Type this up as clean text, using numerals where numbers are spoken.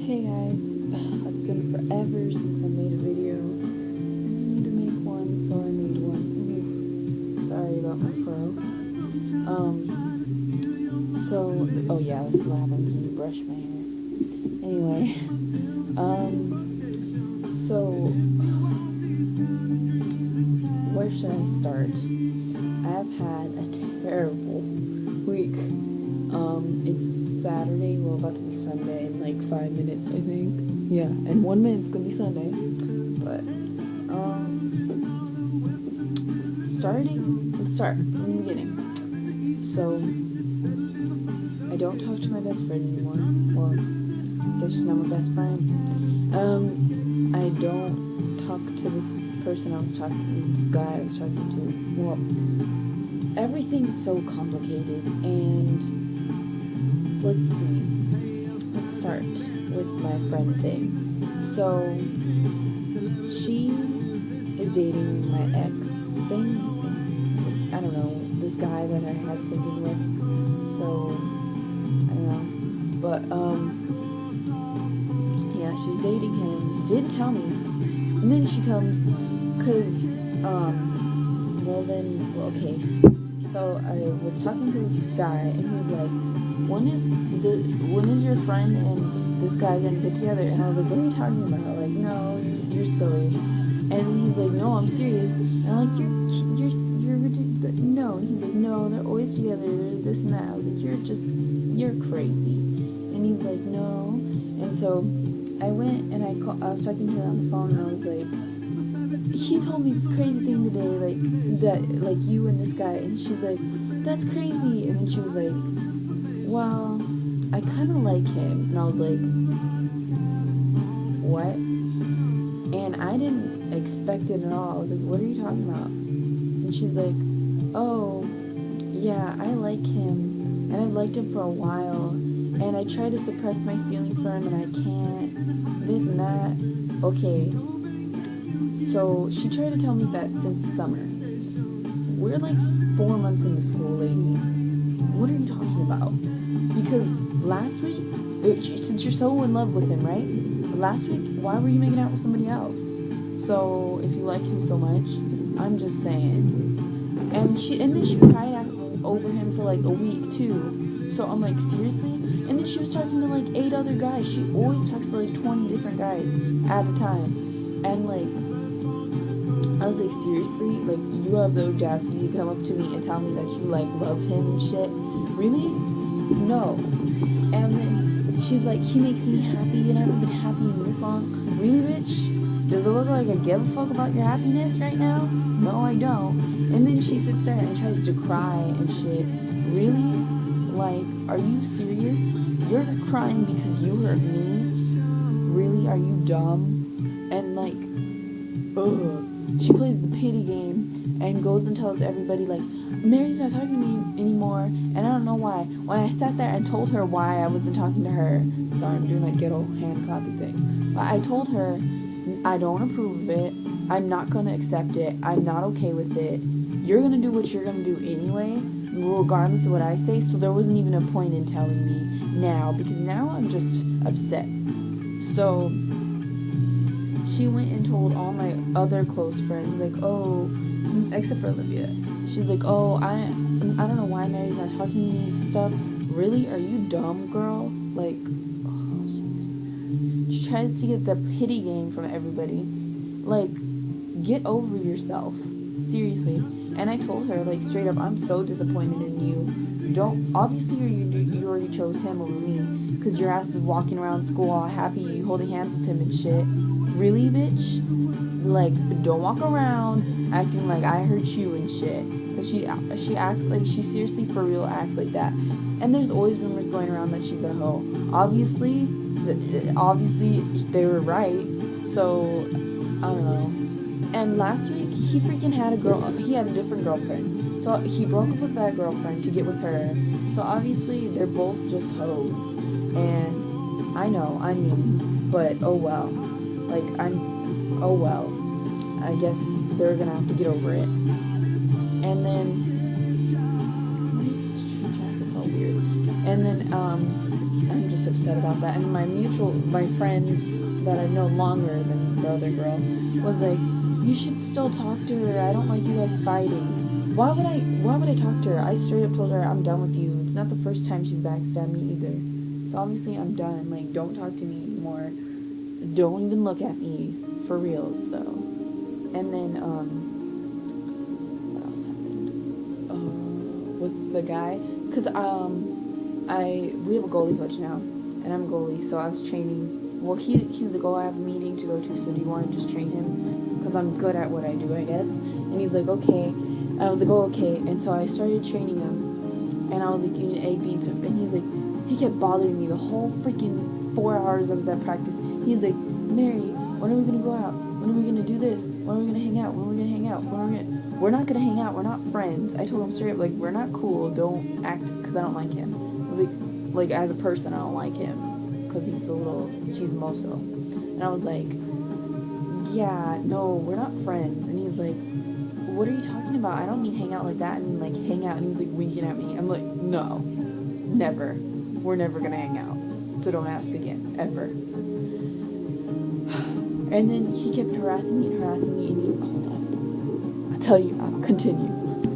Hey guys, it's been forever since I made a video. I need to make one, so I made one. Ooh, sorry about my fro. Oh yeah, this is what happens when you brush my hair. Anyway, where should I start? I've had a terrible week. It's Saturday, well, about to be Sunday in like 5 minutes, I think. Yeah, in 1 minute it's gonna be Sunday. But, let's start from the beginning. So, I don't talk to my best friend anymore. Well, they're just not my best friend. I don't talk to this person this guy I was talking to. Well, everything's so complicated, and let's see. Let's start with my friend thing. So, she is dating my ex thing. I don't know, this guy that I had something with. So, I don't know. But, yeah, she's dating him. Did tell me. And then she comes, okay. So I was talking to this guy, and he was like, when is your friend and this guy gonna get together? And I was like, what are you talking about? Like, no, you're silly. And he's like, no, I'm serious. And I'm like, you're ridiculous. No. And he's like, no, they're always together. They're this and that. I was like, you're crazy. And he's like, no. And so I went and I was talking to her on the phone, and I was like, he told me this crazy thing today, like you and this guy. And she's like, that's crazy. And then she was like, well, I kind of like him. And I was like, what? And I didn't expect it at all. I was like, what are you talking about? And she's like, oh, yeah, I like him. And I've liked him for a while. And I try to suppress my feelings for him, and I can't. This and that. Okay. So she tried to tell me that since summer. We're like 4 months into school, lady. What are you talking about? Because last week, since you're so in love with him, right? Last week, why were you making out with somebody else? So if you like him so much, I'm just saying. And then she cried over him for like a week too. So I'm like, seriously? And then she was talking to like 8 other guys. She always talks to like 20 different guys at a time. And like, I was like, seriously? Like, you have the audacity to come up to me and tell me that you like love him and shit? Really? No. And then she's like, he makes me happy, and I haven't been happy in this long. Really, bitch? Does it look like I give a fuck about your happiness right now? No, I don't. And then she sits there and tries to cry and shit. Really? Like, are you serious? You're crying because you hurt me? Really? Are you dumb? And like, ugh. She plays the pity game and goes and tells everybody, like, Mary's not talking to me anymore, and I don't know why. When I sat there and told her why I wasn't talking to her, sorry, I'm doing that ghetto hand clappy thing, but I told her, I don't approve of it, I'm not going to accept it, I'm not okay with it, you're going to do what you're going to do anyway, regardless of what I say, so there wasn't even a point in telling me now, because now I'm just upset. So she went and told all my other close friends, like, oh, except for Olivia. She's like, oh, I don't know why Mary's not talking to me and stuff. Really? Are you dumb, girl? Like, oh, she tries to get the pity game from everybody. Like, get over yourself. Seriously. And I told her, like, straight up, I'm so disappointed in you. Obviously you already chose him over me, because your ass is walking around school all happy, holding hands with him and shit. Really, bitch? Like, don't walk around acting like I hurt you and shit. Cause she acts like, she seriously for real acts like that. And there's always rumors going around that she's a hoe. Obviously they were right. So, I don't know. And last week, he freaking had he had a different girlfriend. So he broke up with that girlfriend to get with her. So obviously, they're both just hoes. And I know, I mean, but oh well. Like, oh well. I guess they're gonna have to get over it. And then, it's all weird. And then, I'm just most upset about that. And my friend that I've known longer than the other girl was like, you should still talk to her. I don't like you guys fighting. Why would I talk to her? I straight up told her I'm done with you. It's not the first time she's backstabbed me either. So obviously I'm done. Like, don't talk to me anymore. Don't even look at me. For reals though. And then, what else happened? With the guy, cause we have a goalie coach now, and I'm a goalie, so I was training. Well, he was like, oh, I have a meeting to go to, so do you want to just train him? Cause I'm good at what I do, I guess. And he's like, okay. I was like, oh, okay. And so I started training him, and I was like, unit A, B, and stuff. And he's like, he kept bothering me the whole freaking 4 hours I was at practice. He's like, Mary, when are we gonna go out? When are we gonna do this? When are we gonna hang out? When are we gonna hang out? We're not gonna hang out. We're not friends. I told him straight up, like, we're not cool. Don't act, because I don't like him. I was like, as a person, I don't like him, because he's a little chismoso. And I was like, yeah, no, we're not friends. And he's like, what are you talking about? I don't mean hang out like that. I mean, like, hang out. And he's like winking at me. I'm like, no, never. We're never gonna hang out. So don't ask again, ever. And then he kept harassing me, and he, hold on. I'll tell you, I'll continue.